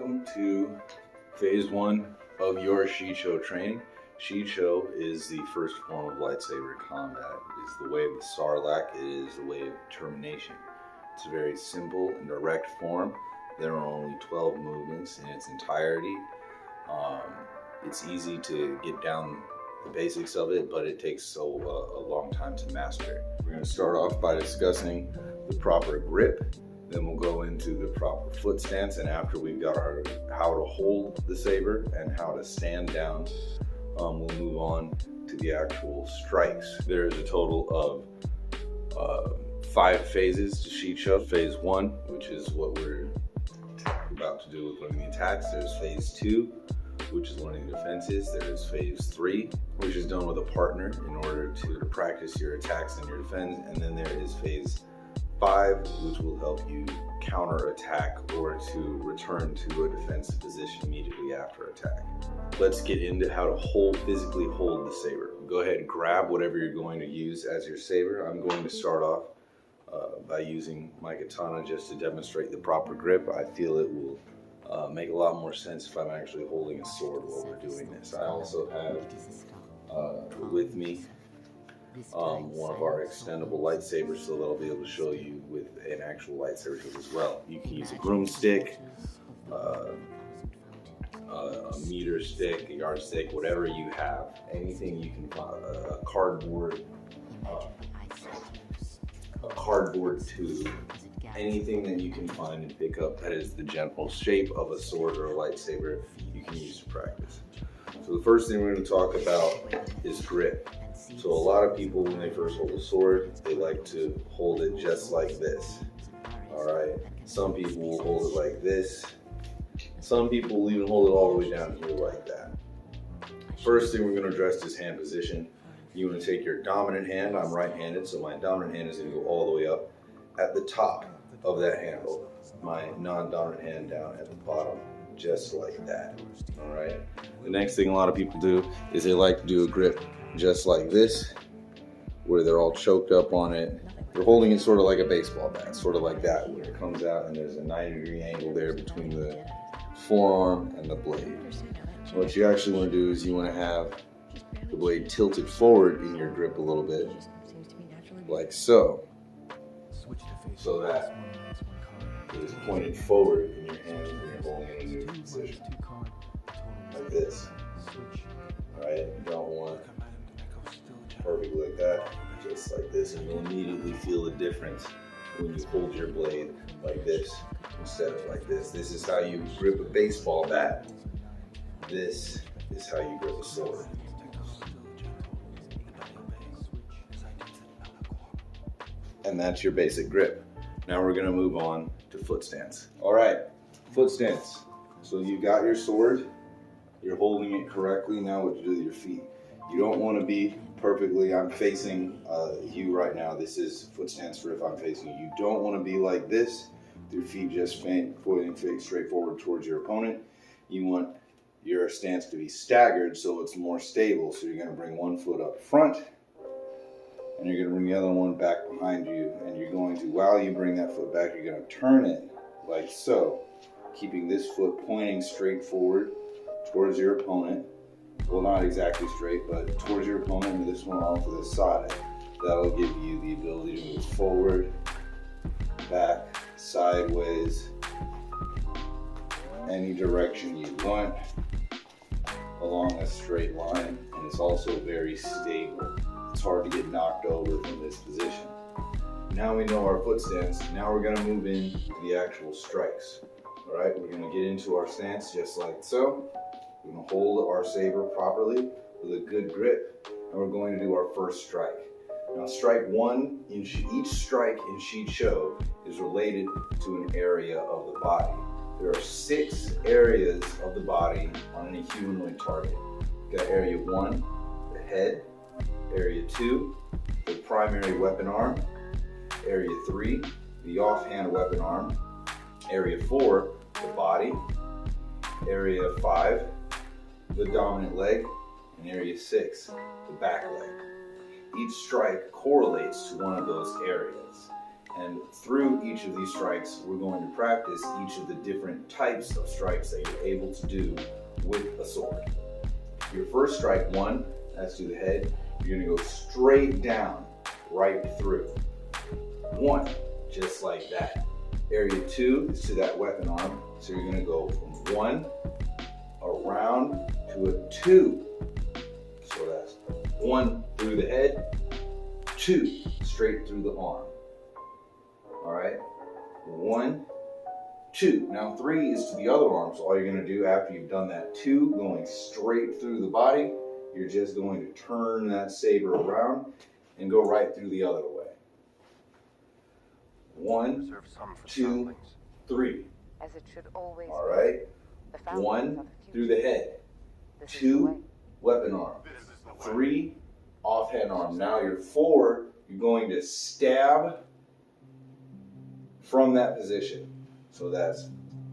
Welcome to phase 1 of your Shii Cho training. Shii Cho is the first form of lightsaber combat. It is the way of the Sarlacc. It is the way of determination. It's a very simple and direct form. There are only 12 movements in its entirety. It's easy to get down the basics of it, but it takes a long time to master. We're going to start off by discussing the proper grip. Then we'll go into the proper foot stance, and after we've got our how to hold the saber and how to stand down, we'll move on to the actual strikes. There is a total of 5 phases to Shii Cho. Phase 1, which is what we're about to do with learning the attacks. There's phase 2, which is learning the defenses. There's phase 3, which is done with a partner in order to practice your attacks and your defense. And then there is phase 5, which will help you counter attack or to return to a defensive position immediately after attack. Let's get into how to physically hold the saber. Go ahead and grab whatever you're going to use as your saber. I'm going to start off by using my katana just to demonstrate the proper grip. I feel it will make a lot more sense if I'm actually holding a sword while we're doing this. I also have with me one of our extendable lightsabers, so that I'll be able to show you with an actual lightsaber as well. You can use a broomstick, a meter stick, a yardstick, whatever you have. Anything you can find, a cardboard tube, anything that you can find and pick up that is the general shape of a sword or a lightsaber, you can use to practice. So the first thing we're going to talk about is grip. So a lot of people, when they first hold a sword, they like to hold it just like this. Alright, some people will hold it like this. Some people will even hold it all the way down here like that. First thing we're going to address is hand position. You want to take your dominant hand. I'm right-handed, so my dominant hand is going to go all the way up at the top of that handle. My non-dominant hand down at the bottom, just like that. Alright. The next thing a lot of people do is they like to do a grip just like this, where they're all choked up on it. They're holding it sort of like a baseball bat, sort of like that, where it comes out and there's a 90-degree angle there between the forearm and the blade. So what you actually want to do is you want to have the blade tilted forward in your grip a little bit, like so, so that it is pointed forward in your hand when you're holding it in your position, like this. Alright, you don't want perfectly like that, just like this, and you'll immediately feel the difference when you hold your blade like this instead of like this. This is how you grip a baseball bat. This is how you grip a sword. And that's your basic grip. Now we're going to move on to foot stance. Alright, foot stance. So you got your sword, you're holding it correctly. Now what you do with your feet. You don't want to be perfectly, I'm facing you right now. This is foot stance for if I'm facing you. You don't want to be like this, your feet just pointing straight forward towards your opponent. You want your stance to be staggered so it's more stable. So you're going to bring one foot up front, and you're going to bring the other one back behind you. And you're going to, while you bring that foot back, you're going to turn it like so, keeping this foot pointing straight forward towards your opponent. Well, not exactly straight, but towards your opponent, and this one off to the side. That'll give you the ability to move forward, back, sideways, any direction you want along a straight line, and it's also very stable. It's hard to get knocked over from this position. Now we know our foot stance. Now we're going to move into the actual strikes. All right, we're going to get into our stance just like so. We're going to hold our saber properly with a good grip, and we're going to do our first strike. Now, strike 1, each strike in Shii Cho is related to an area of the body. There are 6 areas of the body on any humanoid target. You've got area 1, the head, area 2, the primary weapon arm, area 3, the offhand weapon arm, area 4, the body, area 5, the dominant leg, and area 6, the back leg. Each strike correlates to one of those areas. And through each of these strikes, we're going to practice each of the different types of strikes that you're able to do with a sword. Your first strike, 1, that's to the head. You're gonna go straight down, right through. 1, just like that. Area 2 is to that weapon arm. So you're gonna go from 1 around to a 2. So that's 1 through the head, 2 straight through the arm. All right, 1, 2. Now 3 is to the other arm. So all you're gonna do after you've done that 2, going straight through the body, you're just going to turn that saber around and go right through the other way. 1, 2, 3. As it should always all right, 1 through the head, 2 weapon arm, 3 offhand arm. Now your 4, you're going to stab from that position. So that's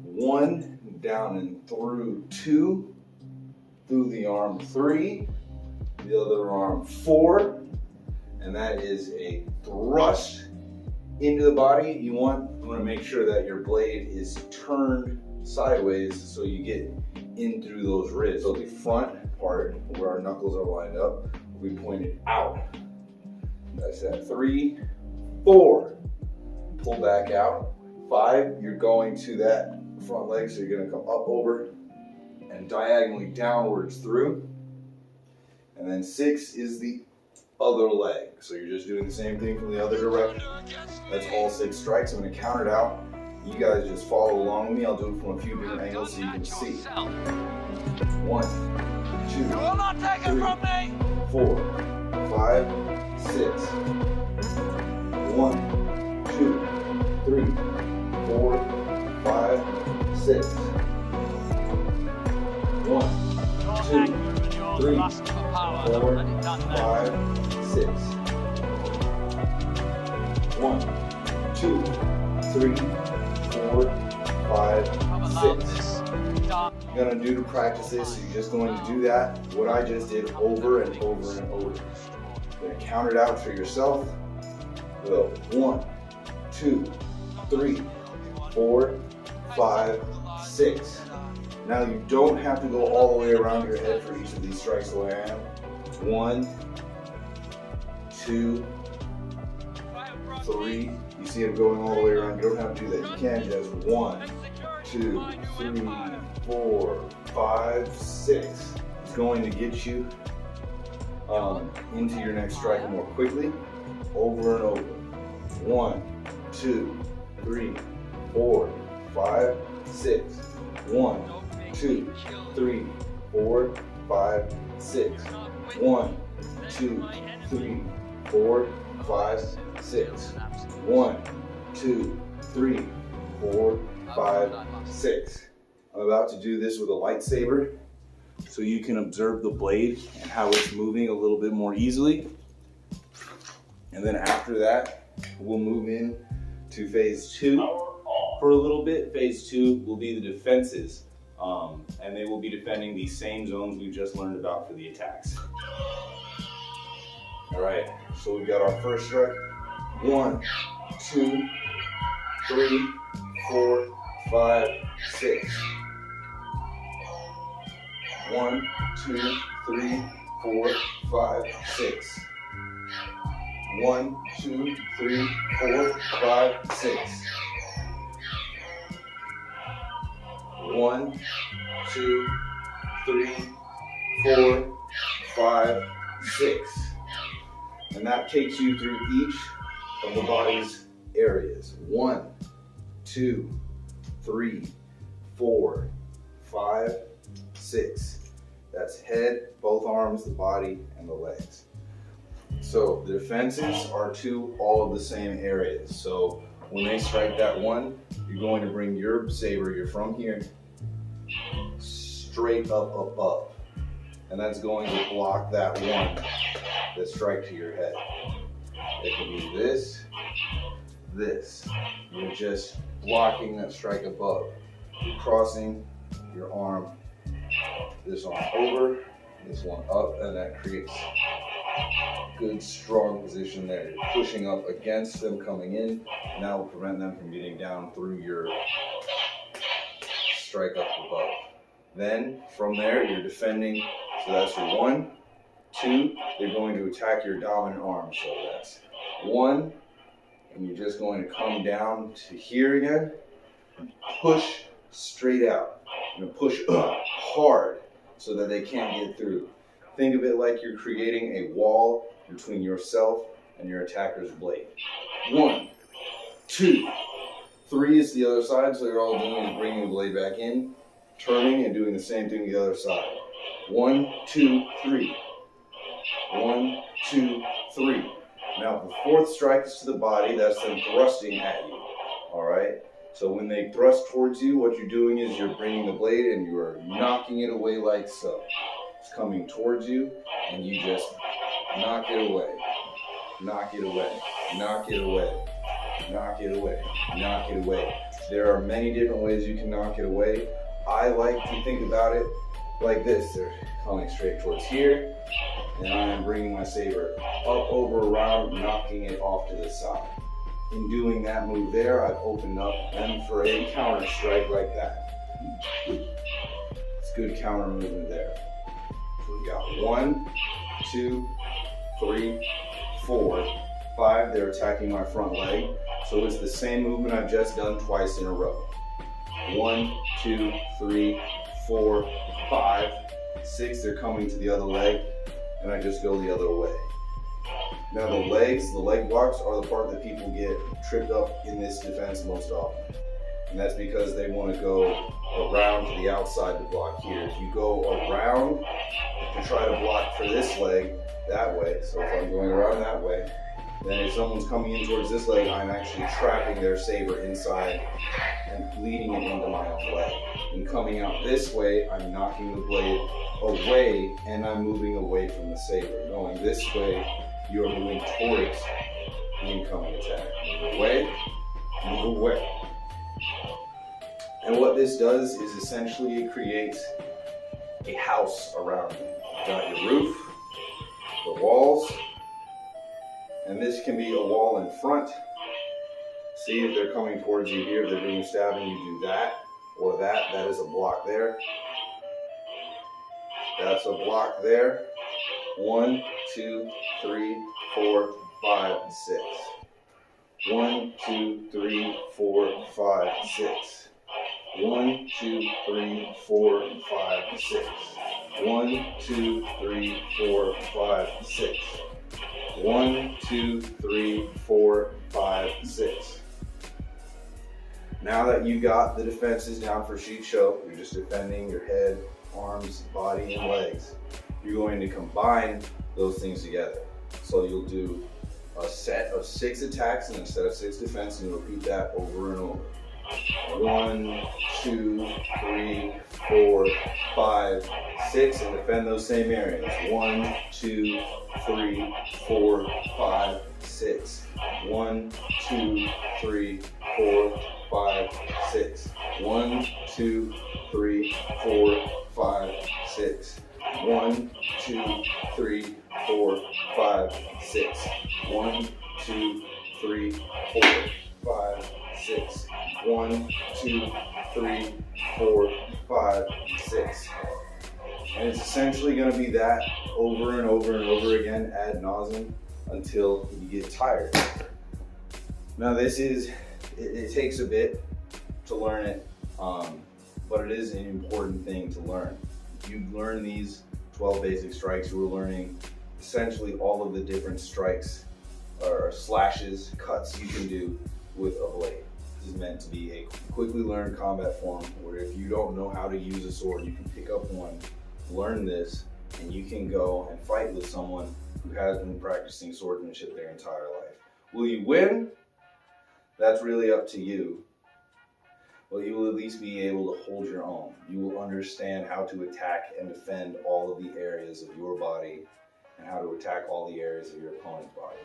1 down and through, 2 through the arm, 3, the other arm, 4, and that is a thrust into the body. You want to make sure that your blade is turned sideways so you get in through those ribs. So the front part where our knuckles are lined up will be pointed out. That's that. 3, 4, pull back out. 5, you're going to that front leg, so you're going to come up over and diagonally downwards through. And then 6 is the other leg. So you're just doing the same thing from the other direction. That's all 6 strikes. I'm going to count it out. You guys just follow along with me. I'll do it from a few different angles so you can see. 1, 2, 3, 4, 5, 6. 1, 2, 3, 4, 5, 6. 1, 2, 3, 4, 5, 6. 1, 2, 3, 4, 5, 6. You're gonna do to practice this, so you're just going to do that, what I just did, over and over and over. You're gonna count it out for yourself. Go 1, 2, 3, 4, 5, 6. Now you don't have to go all the way around your head for each of these strikes the way I am. 1, 2, 3. You see it going all the way around. You don't have to do that. You can just 1, 2, 3, 4, 5, 6. It's going to get you into your next strike more quickly, over and over. 1, 2, 3, 4, 5, 6. 1, 2, 3, 4, 5, 6. 1, 2, 3, 4, 5, 6. 1, 2, 3, 4, 5, 6. I'm about to do this with a lightsaber so you can observe the blade and how it's moving a little bit more easily. And then after that, we'll move in to phase 2 for a little bit. Phase 2 will be the defenses, and they will be defending the same zones we just learned about for the attacks. All right, so we've got our first strike. 1, 2, 3, 4, 5, 6. 1, 2, 3, 4, 5, 6. 1, 2, 3, 4, 5, 6. 1, 2, 3, 4, 5, 6. And that takes you through each of the body's areas. 1, 2, 3, 4, 5, 6. That's head, both arms, the body, and the legs. So the defenses are to all of the same areas. So when they strike that 1, you're going to bring your saber, you're from here, straight up above. And that's going to block that 1 that strike to your head. It can be this, this. You're just blocking that strike above. You're crossing your arm, this arm over, this one up, and that creates Good, strong position there. You're pushing up against them coming in, and that will prevent them from getting down through your strike up above. Then, from there, you're defending. So that's your 1, 2. They're going to attack your dominant arm. So that's 1, and you're just going to come down to here again, and push straight out. You're going to push hard so that they can't get through. Think of it like you're creating a wall between yourself and your attacker's blade. 1, 2, 3 is the other side, so you're all doing is bringing the blade back in, turning and doing the same thing the other side. 1, 2, 3. 1, 2, 3. Now the 4th strike is to the body, that's them thrusting at you. Alright? So when they thrust towards you, what you're doing is you're bringing the blade and you are knocking it away like so. It's coming towards you, and you just knock it away. Knock it away. Knock it away. Knock it away. Knock it away. There are many different ways you can knock it away. I like to think about it like this. They're coming straight towards here, and I am bringing my saber up, over, around, knocking it off to the side. In doing that move there, I've opened up them for a counter strike like that. It's good counter movement there. So we got 1, 2, 3, 4, 5. They're attacking my front leg. So it's the same movement I've just done twice in a row. 1, 2, 3, 4, 5, 6. They're coming to the other leg, and I just go the other way. Now the legs, the leg blocks are the part that people get tripped up in this defense most often. And that's because they want to go around to the outside to block here. If you go around to try to block for this leg that way, so if I'm going around that way, then if someone's coming in towards this leg, I'm actually trapping their saber inside and leading it into my own leg. And coming out this way, I'm knocking the blade away and I'm moving away from the saber. Going this way, you're moving towards the incoming attack. Move away, move away. And what this does is essentially it creates a house around you. You've got your roof, the walls, and this can be a wall in front. See if they're coming towards you here, if they're doing stabbing, you do that or that. That is a block there. That's a block there. 1, 2, 3, 4, 5, 6. 1, 2, 3, 4, 5, 6. 1, 2, 3, 4, 5, 6. 1, 2, 3, 4, 5, 6. 1, 2, 3, 4, 5, 6. Now that you got the defenses down for Shii Cho, you're just defending your head, arms, body, and legs. You're going to combine those things together. So you'll do a set of 6 attacks and a set of 6 defense, and you'll repeat that over and over. 1, 2, 3, 4, 5, 6, and defend those same areas. 1, 2, 3, 4, 5, 6. 1, 2, 3, 4, 5, 6. 1, 2, 3, 4, 5, 6. 1, 2, 3, 4, 5, 6. 1, 2, 3, 4, 5, 6. 1, 2, 3, 4, 5, 6. And it's essentially going to be that over and over and over again ad nauseum until you get tired. Now this is, it takes a bit to learn it, but it is an important thing to learn. If you learn these 12 basic strikes, you are learning essentially all of the different strikes or slashes, cuts you can do with a blade. This is meant to be a quickly learned combat form where if you don't know how to use a sword, you can pick up one, learn this, and you can go and fight with someone who has been practicing swordsmanship their entire life. Will you win? That's really up to you. Well, you will at least be able to hold your own. You will understand how to attack and defend all of the areas of your body and how to attack all the areas of your opponent's body.